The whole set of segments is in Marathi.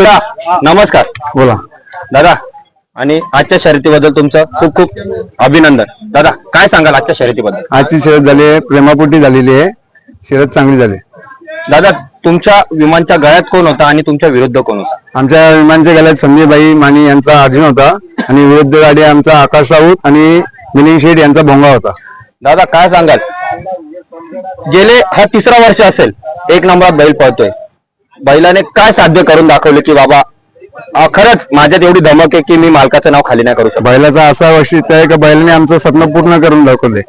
दादा नमस्कार. बोला दादा आणि आजच्या शर्यतीबद्दल तुमचं खूप खूप अभिनंदन. दादा काय सांगाल आजच्या शर्यतीबद्दल? आजची शर्यत झाली आहे, प्रेमापोटी झालेली आहे. शर्यत चांगली झाली. दादा तुमच्या विमानच्या गळ्यात कोण होता आणि तुमच्या विरुद्ध कोण होता? आमच्या विमानच्या गळ्यात संजयभाई माने यांचा अर्जुन होता आणि विरुद्ध गाडी आमचा आकाश राऊत आणि मिलिंद शेठ यांचा भोंगा होता. दादा काय सांगाल, गेले हा तिसरा वर्ष असेल एक नंबरात बैल पळतोय, बैलाने काय साध्य करून दाखवले की बाबा खरंच माझ्यात एवढी धमक आहे की मी मालकाचं नाव खाली नाही करू शकतो? बैलाचा असा वैशिष्ट्य आहे की बैलाने आमचं स्वप्न पूर्ण करून दाखवले.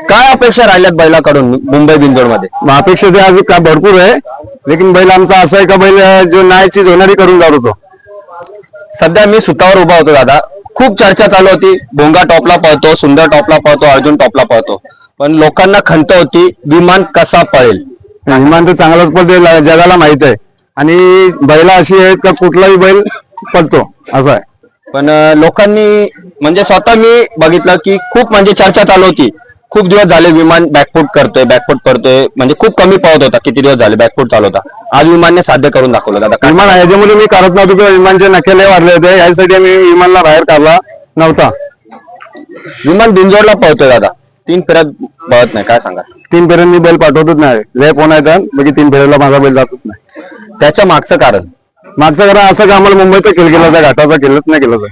काय अपेक्षा राहिल्यात बैलाकडून मुंबई बिंदोड मध्ये? अपेक्षा ते आज का भरपूर आहे, लेकिन बैल आमचा असा आहे का बैल जो नायची होणारी करून दाखवतो. सध्या मी सुतावर उभा होतो दादा, खूप चर्चा चालू होती, भोंगा टॉपला पळतो, सुंदर टॉपला पळतो, अर्जुन टॉपला पळतो, पण लोकांना खंत होती विमान कसा पळेल. विमान तर चांगलाच पळते, जगाला माहित आहे. आणि बैला अशी आहेत का कुठलाही बैल पळतो असा आहे. पण लोकांनी म्हणजे स्वतः मी बघितलं की खूप म्हणजे चर्चा चालू होती, खूप दिवस झाले विमान बॅकफूट करतोय म्हणजे खूप कमी पळत होता, किती दिवस झाले बॅकफूट चालू होता, आज विमानने साध्य करून दाखवलं. दादा विमान याच्यामुळे मी करत नव्हतो किंवा विमानचे नखे वाढले होते, यासाठी आम्ही विमानला बाहेर काढला नव्हता. विमान बिंजोडला पळतोय दादा, 3 फेऱ्यात पळत नाही, काय सांगा? 3 फेऱ्यात मी बैल पाठवतच नाही, लय फोन येतात बाकी 3 फेऱ्याला माझा बैल जातच नाही. त्याच्या मागचं कारण असं का आम्हाला मुंबईचा खेळ केला होता, घाटाचा खेळच नाही केला होता.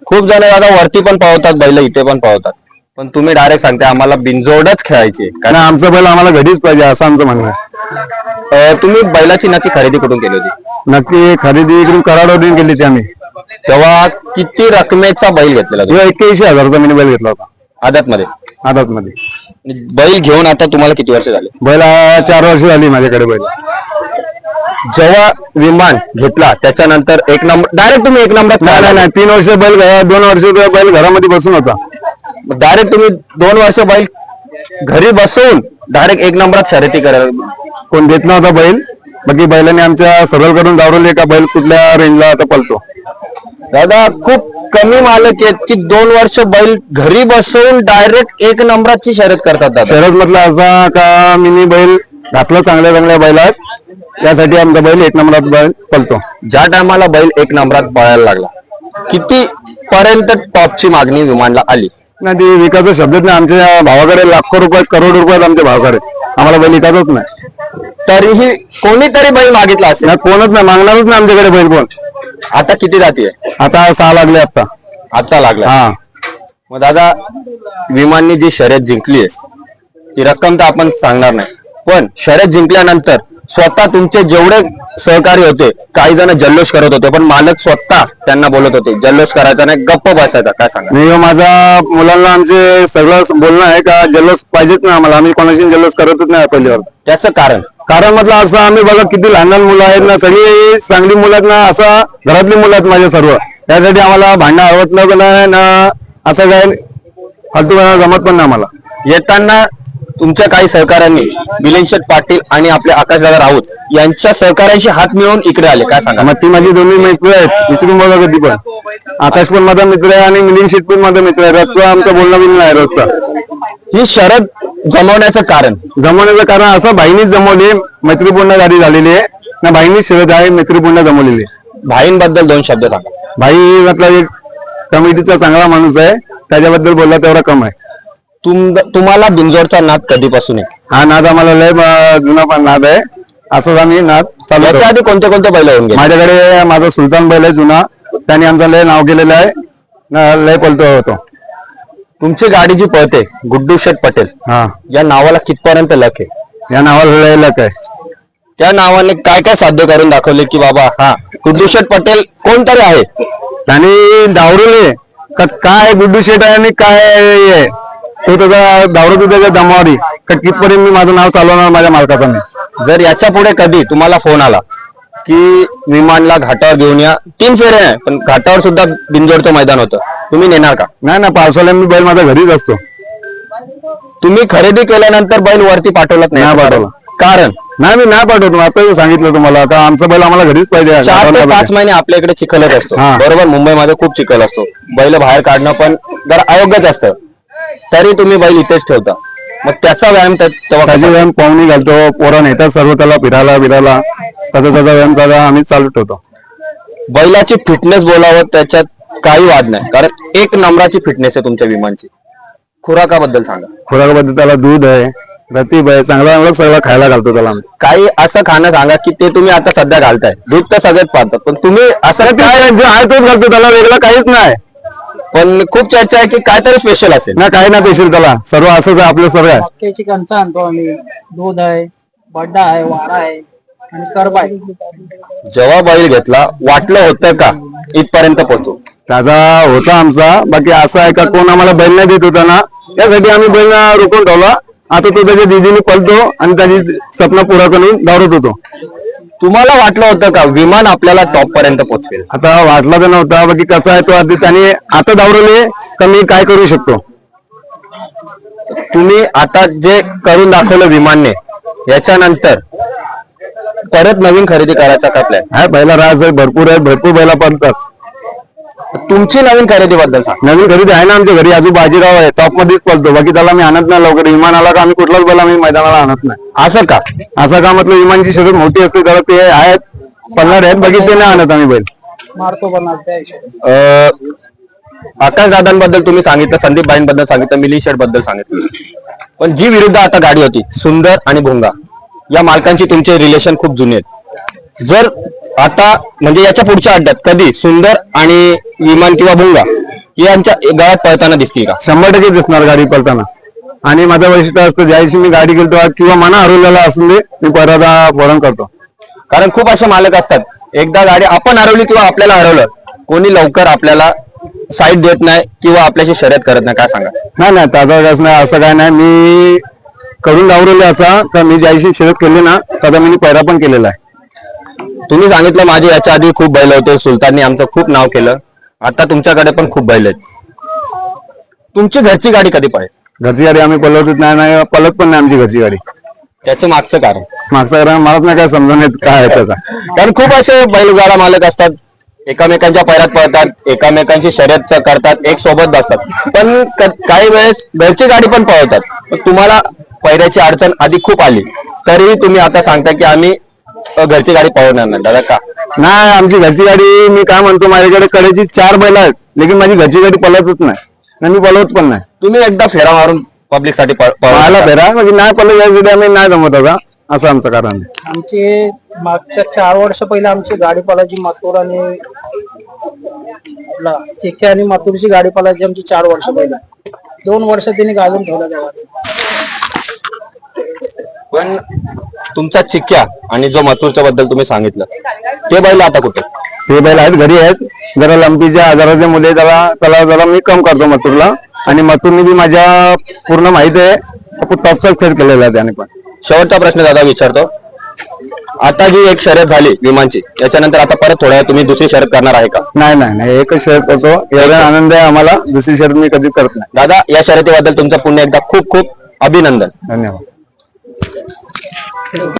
खूप जण दादा वरती पण पळवतात बैल, इथे पण पळवतात, पण तुम्ही डायरेक्ट सांगते आम्हाला बिंजोडच खेळायची, कारण आमचं बैल आम्हाला घडीच पाहिजे असं आमचं म्हणणं आहे. तुम्ही बैलाची नक्की खरेदी कुठून केली होती? नक्की खरेदी इकडून कराडवरून केली होती आम्ही. तेव्हा किती रकमेचा बैल घेतलेला? 81,000चा मी बैल घेतला होता आदत मध्ये. बैल घेऊन आता तुम्हाला किती वर्ष झाले? बैल 4 वर्ष झाली माझ्याकडे बैल. जेव्हा विमान घेतला त्याच्यानंतर एक नंबर डायरेक्ट तुम्ही एक नंबरात? नाही 3 वर्ष बैल, 2 वर्ष बैल घरामध्ये बसून होता. डायरेक्ट तुम्ही 2 वर्ष बैल घरी बसून डायरेक्ट एक नंबरात शर्यती करायला? कोण देत नव्हता बैल, बाकी बैलाने आमच्या सरळ करून दावरले का बैल कुठल्या रेंजला आता पळतो. दादा खूप कमी मालक आहेत की 2 वर्ष बैल घरी बसून डायरेक्ट एक नंबराची शर्यत करतात. दादा शर्यत म्हटलं असा का मिनी बैल घातला चांगल्या बैल आहेत, त्यासाठी आमचा बैल एक नंबरात बैल पळतो. ज्या टायमाला बैल एक नंबरात पळायला लागला किती पर्यंत टॉपची मागणी विमानला आली? नाही ते विकायचा शब्दच नाही. आमच्या भावाकडे लाखो रुपये करोड रुपये आमच्या भावाकडे, आम्हाला बैल विकायचंच नाही. तरीही कोणीतरी बैल मागितला असेल? नाही कोणच नाही, मागणारच नाही आमच्याकडे बैल कोण. आता किती जाती आहे? आता 6 लागले आता लागला. हा. मग दादा विमाननी जी शर्यत जिंकली आहे ती रक्कम तर आपण सांगणार नाही, पण शर्यत जिंकल्यानंतर स्वतः तुमचे जेवढे सहकारी होते, काही जण जल्लोष करत होते, पण मालक स्वतः त्यांना बोलत होते जल्लोष करायचा नाही, गप्प बसायचा, काय सांगा? नाही माझ्या मुलांना आमचे सगळं बोलणं आहे का जल्लोष पाहिजेच ना आम्हाला, आम्ही कोणाशी जल्लोष करतच नाही पहिल्यावर. त्याचं कारण म्हटलं असं आम्ही बघा किती लहान लहान मुलं आहेत ना, सगळी चांगली मुलं आहेत ना, असं घरातली मुलं आहेत माझे सर्व, त्यासाठी आम्हाला भांडणं आवडत नाही ना, असं काय फालतू जमत पण नाही आम्हाला. येताना तुमच्या काही सहकाऱ्यांनी मिलिंद शेठ पाटील आणि आपले आकाशदादा राऊत यांच्या सहकार्यांशी हात मिळवून इकडे आले, काय सांगा? मग ती माझी दोन्ही मित्र आहेत, विचारून बघा कधी पण. आकाश पण माझा मित्र आहे आणि मिलिंद शेठ पण माझा मित्र आहे, रोजचा आमचा बोलणं बिलणं आहे रोजचा. ही शरद जमवण्याचं कारण असं भाईनीच जमवली, मैत्रीपूर्ण गाडी झालेली आहे ना, भाईनीच शरद आहे, मैत्रीपूर्ण जमवलेली. भाईंबद्दल 2 शब्द सांगा. भाई म्हटलं एक कमिटीचा चांगला माणूस आहे, त्याच्याबद्दल बोलला तेवढा कम आहे. तुम्हाला बिंजोडचा नाद कधीपासून आहे? हा नाद आम्हाला लय जुना पण नाद आहे, असंच आम्ही नाद चालू. याच्या आधी कोणते बैल होऊन गेले? माझ्याकडे माझा सुलतान बैल आहे जुना, त्याने आमचं लय नाव केलेलं आहे, लय पलतो होतो. तुमची गाडी जी पळते गुड्डू शेठ पटेल, हा, या नावाला कितपर्यंत लक आहे? या नावाला लय लक आहे. त्या नावाने काय काय साध्य करून दाखवले की बाबा हा गुड्डू शेठ पटेल कोणतरी आहे? त्यांनी दावरले काय गुड्डू शेठ आहे आणि काय आहे तो त्याचा दावरतो, त्याच्या दमावरी का कितपर्यंत मी माझं नाव चालवणार माझ्या मालकाचं मी. जर याच्या पुढे कधी तुम्हाला फोन आला की विमानला घाटावर घेऊन या, 3 फेरे आहे पण घाटावर सुद्धा बिंजोडचं मैदान होतं, तुम्ही नेणार का? नाही पावसाळ्यात मी बैल माझ्या घरीच असतो. तुम्ही खरेदी केल्यानंतर बैल वरती पाठवलात नाही? पाठवला. कारण नाही मी नाही पाठवतो, आता सांगितलं तुम्हाला का आमचा बैल आम्हाला घरीच पाहिजे. 4 ते 5 महिने आपल्याकडे चिखलच असतो, बरोबर? मुंबईमध्ये खूप चिखल असतो, बैल बाहेर काढणं पण जरा अयोग्यच असतं, तरी तुम्ही बैल इथेच ठेवता. मग त्याचा व्यायाम तेव्हा व्यायाम पाहुणे घालतो, पोरं नेतात सर्व त्याला फिरायला तसा व्यायाम सगळा आम्ही चालू ठेवतो. बैलाची फिटनेस बोलावं त्याच्यात काही वाद नाही, कारण एक नंबराची फिटनेस आहे तुमच्या विमानची. खुराकाबद्दल सांगा. खुराकाबद्दल त्याला दूध आहे, रतीब आहे, चांगला सगळं खायला घालतो त्याला आम्ही. काही असं खाणं सांगा की ते तुम्ही आता सध्या घालताय. दूध तर सगळेच पाहतात, पण तुम्ही असं काय जे आहे तोच घालतो त्याला, वेगळं काहीच नाही. पण खूप चर्चा आहे की काहीतरी स्पेशल असेल. ना काही ना पेशील त्याला, सर्व असंच आहे आपलं सर्व आहे. मक्याची कणसं आणतो आम्ही, दूध आहे, बड्डा आहे, वाडा आहे आणि करबा आहे. जेव्हा बैल घेतला वाटलं होतं का इथपर्यंत पोहोचू? त्याचा होता आमचा, बाकी असं आहे का कोण आम्हाला बैल नाही देत होता ना, त्यासाठी आम्ही बैल रोखून ठेवला. आता तो त्याच्या दिदीने पळतो आणि त्याची स्वप्न पुरा करून धावत होतो. तुम्हाला वाटलं होतं का विमान आपल्याला टॉप पर्यंत पोहोचवेल? आता वाटला तर नव्हता, बाकी कसा आहे तो आधी त्याने आता धावले कमी काय करू शकतो. तुम्ही आता जे करून दाखवलं विमानने, याच्यानंतर परत नवीन खरेदी करायचा का प्लॅन? हा बैला राज आहे, भरपूर बैला पडतात. तुमची नवीन खरेदी बद्दल सांग. नवीन खरेदी आहे ना आमच्या घरी, आजू बाजीराव आहे, टॉप मध्येच पळतो. बाकी त्याला मी आणत नाही लवकर. विमान आला का आम्ही कुठलाच बैल आम्ही मैदानाला आणत नाही. असं का? असं का म्हटलं, विमानची शर्यत मोठी असते त्याला ते आहेत पळणार आहेत, बाकी ते नाही आणत आम्ही बैल. मारतो बनवतो त्या हिशोबाने. आकाश दादांबद्दल तुम्ही सांगितलं, संदीप भाईंबद्दल सांगितलं, मिलिंद शेठ बद्दल सांगितलं, पण जी विरुद्ध आता गाडी होती सुंदर आणि भोंगा, या मालकांची तुमचे रिलेशन खूप जुने आहेत. जर आता म्हणजे याच्या पुढच्या अड्ड्यात कधी सुंदर आणि विमान किंवा भोंगा यांच्या गावात पळताना दिसतील का? 100% दिसणार गाडी पळताना. आणि माझं वैशिष्ट्य असतं, ज्यावेळी मी गाडी घेतो किंवा मना हरवलेला असून दे, मी परत वरण करतो. कारण खूप असे मालक असतात, एकदा गाडी आपण हरवली किंवा आपल्याला हरवलं, कोणी लवकर आपल्याला साईड देत नाही किंवा आपल्याशी शर्यत करत नाही. काय सांगा? नाही ताजा गॅस नाही, असं काय नाही. मी करून दावरले असा तर मी ज्याशी शर्यत केली ना त्याचा मी पैरा पण केलेला आहे. तुम्ही सांगितलं माझे याच्या आधी खूप बैल होते, सुलताननी आमचं खूप नाव केलं, आता तुमच्याकडे पण खूप बैल आहेत. तुमची घरची गाडी कधी पळेल? घरची गाडी आम्ही पळवतच नाही, पळत पण नाही आमची घरची गाडी. त्याचं मागचं कारण? मागचा कारण मलाच नाही काय समजून येत काय आहे त्याचा. कारण खूप असे बैलगाडा मालक असतात, एकामेकांच्या पैरात पळतात, एकामेकांची शर्यत करतात, एक सोबत बसतात, पण काही वेळेस घरची गाडी पण पळवतात. पण तुम्हाला पैऱ्याची अडचण आधी खूप आली, तरीही तुम्ही आता सांगता की आम्ही घरची गाडी पळवणार नाही. दादा का नाही? आमची घरची गाडी, मी काय म्हणतो, माझ्याकडे कडेची 4 बैल आहेत, लेकिन माझी घरची गाडी पळतच नाही आणि मी पळवत पण नाही. तुम्ही एकदा फेरा मारून पब्लिक साठी मला फेरा म्हणजे नाही पळत यासाठी आम्ही नाही जमत आता, असं आमचं कारण आहे. आमची मागच्या 4 वर्ष पहिले आमची गाडी पालाची मातूर आणि चिक्के आणि मातूरची गाडी पालाची आमची 4 वर्ष पहिले. 2 वर्ष त्यांनी गाजून ठेवलं गावात. पण तुमचा चिक्क्या आणि जो मथुरच्या बद्दल तुम्ही सांगितलं, ते बैल आता कुठे? ते बैल आहेत, घरी आहेत. जरा लंपीच्या आजाराचे मुले त्याला जरा मी कम करतो मथुरला, आणि मथुरने बी माझ्या पूर्ण माहिती आहे, टॉपचाच खेळ केलेला आहे त्याने पण. शेवटचा प्रश्न दादा विचारतो, आता जी एक शर्यत झाली विमानची, याच्यानंतर आता परत थोड्या वेळ तुम्ही दुसरी शर्यत करणार आहे का? नाही, एकच शर्यत करतो. एवढा आनंद आहे आम्हाला, दुसरी शर्यत मी कधी करत नाही. दादा, या शर्यतीबद्दल तुमचं पुन्हा एकदा खूप खूप अभिनंदन. धन्यवाद.